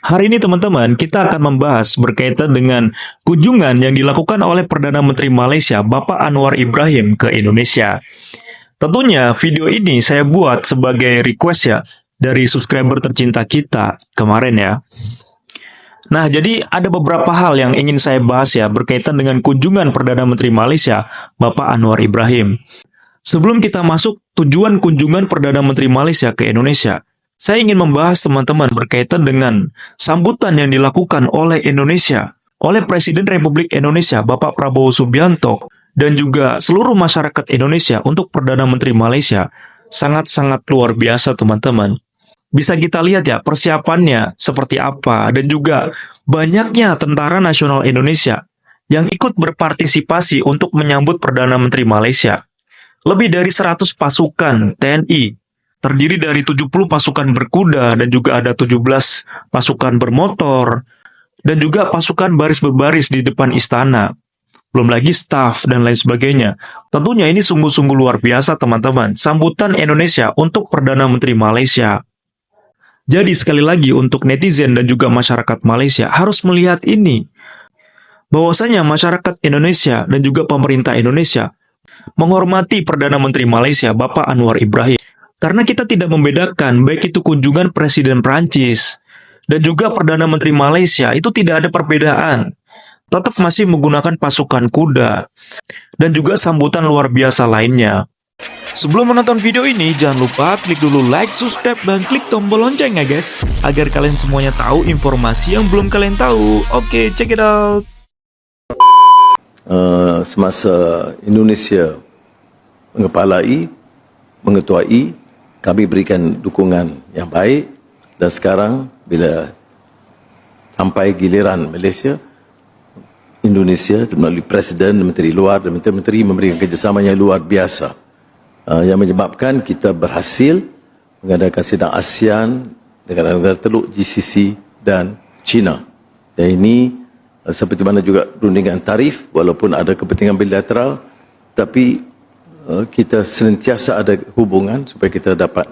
Hari ini teman-teman, kita akan membahas berkaitan dengan kunjungan yang dilakukan oleh Perdana Menteri Malaysia, Bapak Anwar Ibrahim ke Indonesia. Tentunya video ini saya buat sebagai request ya dari subscriber tercinta kita kemarin ya. Nah, jadi ada beberapa hal yang ingin saya bahas ya berkaitan dengan kunjungan Perdana Menteri Malaysia, Bapak Anwar Ibrahim. Sebelum kita masuk tujuan kunjungan Perdana Menteri Malaysia ke Indonesia, saya ingin membahas teman-teman berkaitan dengan sambutan yang dilakukan oleh Indonesia, oleh Presiden Republik Indonesia Bapak Prabowo Subianto, dan juga seluruh masyarakat Indonesia untuk Perdana Menteri Malaysia. Sangat-sangat luar biasa teman-teman. Bisa kita lihat ya persiapannya seperti apa, dan juga banyaknya tentara nasional Indonesia yang ikut berpartisipasi untuk menyambut Perdana Menteri Malaysia. Lebih dari 100 pasukan TNI, terdiri dari 70 pasukan berkuda dan juga ada 17 pasukan bermotor, dan juga pasukan baris berbaris di depan istana. Belum lagi staf dan lain sebagainya. Tentunya ini sungguh-sungguh luar biasa teman-teman, sambutan Indonesia untuk Perdana Menteri Malaysia. Jadi sekali lagi untuk netizen dan juga masyarakat Malaysia harus melihat ini, bahwasanya masyarakat Indonesia dan juga pemerintah Indonesia menghormati Perdana Menteri Malaysia Bapak Anwar Ibrahim. Karena kita tidak membedakan baik itu kunjungan Presiden Prancis dan juga Perdana Menteri Malaysia, itu tidak ada perbedaan. Tetap masih menggunakan pasukan kuda dan juga sambutan luar biasa lainnya. Sebelum menonton video ini, jangan lupa klik dulu like, subscribe, dan klik tombol lonceng ya guys, agar kalian semuanya tahu informasi yang belum kalian tahu. Oke, check it out. Semasa Indonesia mengetuai, kami berikan dukungan yang baik, dan sekarang bila sampai giliran Malaysia, Indonesia melalui Presiden, Menteri Luar dan Menteri-Menteri memberikan kerjasama yang luar biasa, yang menyebabkan kita berhasil mengadakan sidang ASEAN, negara-negara Teluk GCC dan China. Dan ini seperti mana juga rundingan tarif, walaupun ada kepentingan bilateral, tapi kita senantiasa ada hubungan supaya kita dapat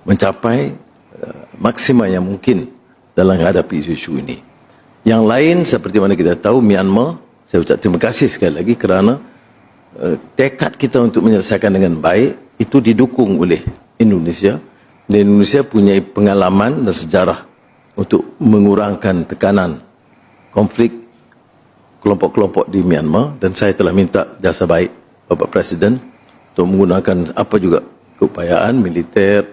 mencapai maksimal yang mungkin dalam menghadapi isu-isu ini. Yang lain seperti mana kita tahu, Myanmar, saya ucap terima kasih sekali lagi kerana tekad kita untuk menyelesaikan dengan baik itu didukung oleh Indonesia. Dan Indonesia punya pengalaman dan sejarah untuk mengurangkan tekanan konflik kelompok-kelompok di Myanmar, dan saya telah minta jasa baik Bapak Presiden untuk menggunakan apa juga keupayaan militer,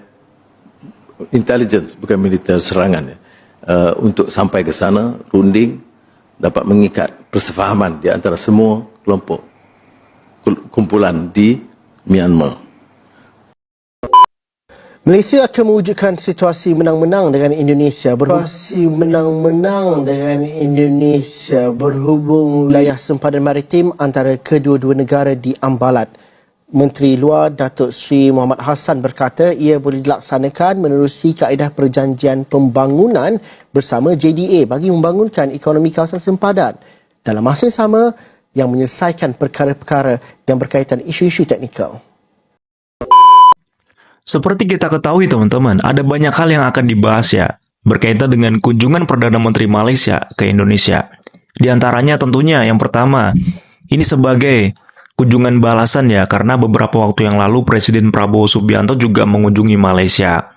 intelligence, bukan militer serangan ya, untuk sampai ke sana, runding, dapat mengikat persefahaman di antara semua kelompok kumpulan di Myanmar. Malaysia akan mewujudkan situasi menang-menang dengan Indonesia. Berhubung wilayah sempadan maritim antara kedua-dua negara diambalat. Menteri Luar Datuk Seri Muhammad Hassan berkata ia boleh dilaksanakan menerusi kaedah perjanjian pembangunan bersama JDA bagi membangunkan ekonomi kawasan sempadan dalam masa yang sama yang menyelesaikan perkara-perkara yang berkaitan isu-isu teknikal. Seperti kita ketahui teman-teman, ada banyak hal yang akan dibahas ya, berkaitan dengan kunjungan Perdana Menteri Malaysia ke Indonesia. Di antaranya tentunya yang pertama, ini sebagai kunjungan balasan ya, karena beberapa waktu yang lalu Presiden Prabowo Subianto juga mengunjungi Malaysia.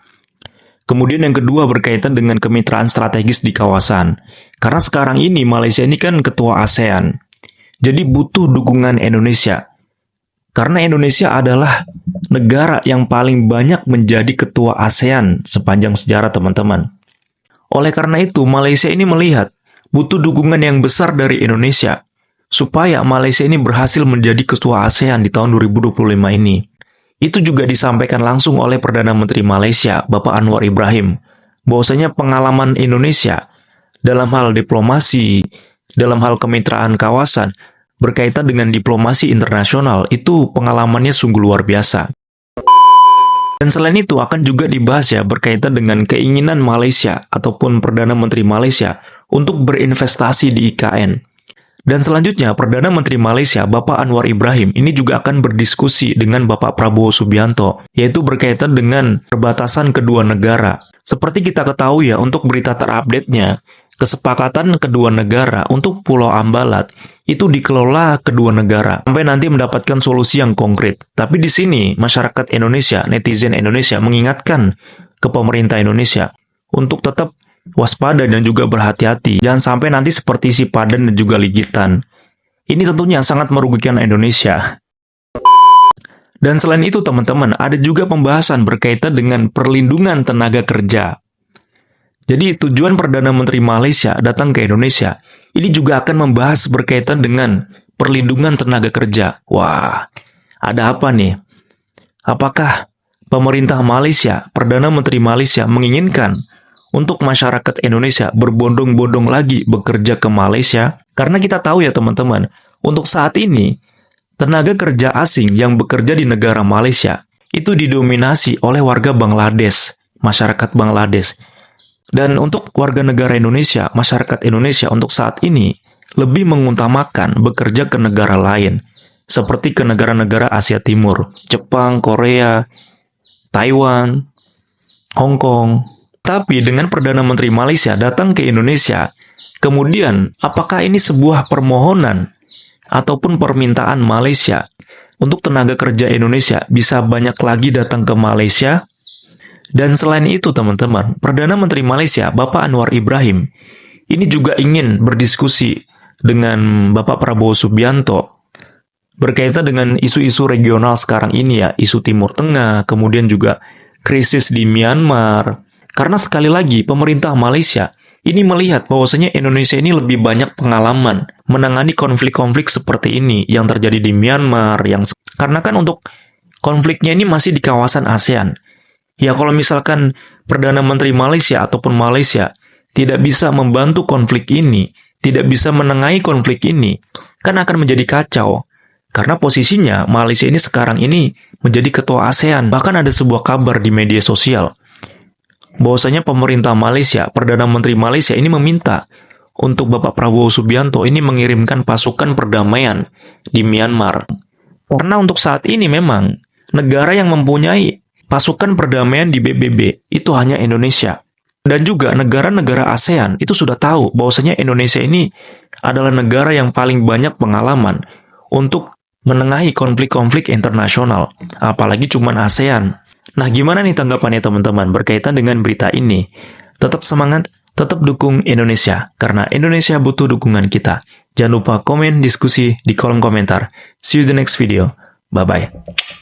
Kemudian yang kedua berkaitan dengan kemitraan strategis di kawasan. Karena sekarang ini Malaysia ini kan ketua ASEAN, jadi butuh dukungan Indonesia. Karena Indonesia adalah negara yang paling banyak menjadi ketua ASEAN sepanjang sejarah teman-teman. Oleh karena itu, Malaysia ini melihat butuh dukungan yang besar dari Indonesia supaya Malaysia ini berhasil menjadi ketua ASEAN di tahun 2025 ini. Itu juga disampaikan langsung oleh Perdana Menteri Malaysia, Bapak Anwar Ibrahim, bahwasanya pengalaman Indonesia dalam hal diplomasi, dalam hal kemitraan kawasan, berkaitan dengan diplomasi internasional, itu pengalamannya sungguh luar biasa. Dan selain itu akan juga dibahas ya berkaitan dengan keinginan Malaysia ataupun Perdana Menteri Malaysia untuk berinvestasi di IKN. Dan selanjutnya, Perdana Menteri Malaysia, Bapak Anwar Ibrahim, ini juga akan berdiskusi dengan Bapak Prabowo Subianto, yaitu berkaitan dengan perbatasan kedua negara. Seperti kita ketahui ya, untuk berita terupdate-nya, kesepakatan kedua negara untuk Pulau Ambalat itu dikelola kedua negara sampai nanti mendapatkan solusi yang konkret. Tapi di sini, masyarakat Indonesia, netizen Indonesia mengingatkan ke pemerintah Indonesia untuk tetap waspada dan juga berhati-hati. Jangan sampai nanti seperti si Padan dan juga Ligitan. Ini tentunya sangat merugikan Indonesia. Dan selain itu teman-teman, ada juga pembahasan berkaitan dengan perlindungan tenaga kerja. Jadi tujuan Perdana Menteri Malaysia datang ke Indonesia, ini juga akan membahas berkaitan dengan perlindungan tenaga kerja. Wah, ada apa nih? Apakah pemerintah Malaysia, Perdana Menteri Malaysia menginginkan untuk masyarakat Indonesia berbondong-bondong lagi bekerja ke Malaysia? Karena kita tahu ya teman-teman, untuk saat ini, tenaga kerja asing yang bekerja di negara Malaysia itu didominasi oleh warga Bangladesh, masyarakat Bangladesh. Dan untuk warga negara Indonesia, masyarakat Indonesia untuk saat ini lebih mengutamakan bekerja ke negara lain, seperti ke negara-negara Asia Timur, Jepang, Korea, Taiwan, Hong Kong. Tapi dengan Perdana Menteri Malaysia datang ke Indonesia, kemudian apakah ini sebuah permohonan ataupun permintaan Malaysia untuk tenaga kerja Indonesia bisa banyak lagi datang ke Malaysia? Dan selain itu teman-teman, Perdana Menteri Malaysia, Bapak Anwar Ibrahim, ini juga ingin berdiskusi dengan Bapak Prabowo Subianto berkaitan dengan isu-isu regional sekarang ini ya, isu Timur Tengah, kemudian juga krisis di Myanmar. Karena sekali lagi, pemerintah Malaysia ini melihat bahwasanya Indonesia ini lebih banyak pengalaman menangani konflik-konflik seperti ini yang terjadi di Myanmar. Karena kan untuk konfliknya ini masih di kawasan ASEAN. Ya kalau misalkan Perdana Menteri Malaysia ataupun Malaysia tidak bisa membantu konflik ini, tidak bisa menengahi konflik ini, kan akan menjadi kacau. Karena posisinya Malaysia ini sekarang ini menjadi ketua ASEAN. Bahkan ada sebuah kabar di media sosial bahwasanya pemerintah Malaysia, Perdana Menteri Malaysia ini meminta untuk Bapak Prabowo Subianto ini mengirimkan pasukan perdamaian di Myanmar. Karena untuk saat ini memang negara yang mempunyai pasukan perdamaian di PBB itu hanya Indonesia. Dan juga negara-negara ASEAN itu sudah tahu bahwasanya Indonesia ini adalah negara yang paling banyak pengalaman untuk menengahi konflik-konflik internasional, apalagi cuman ASEAN. Nah, gimana nih tanggapannya teman-teman berkaitan dengan berita ini? Tetap semangat, tetap dukung Indonesia, karena Indonesia butuh dukungan kita. Jangan lupa komen, diskusi di kolom komentar. See you the next video. Bye-bye.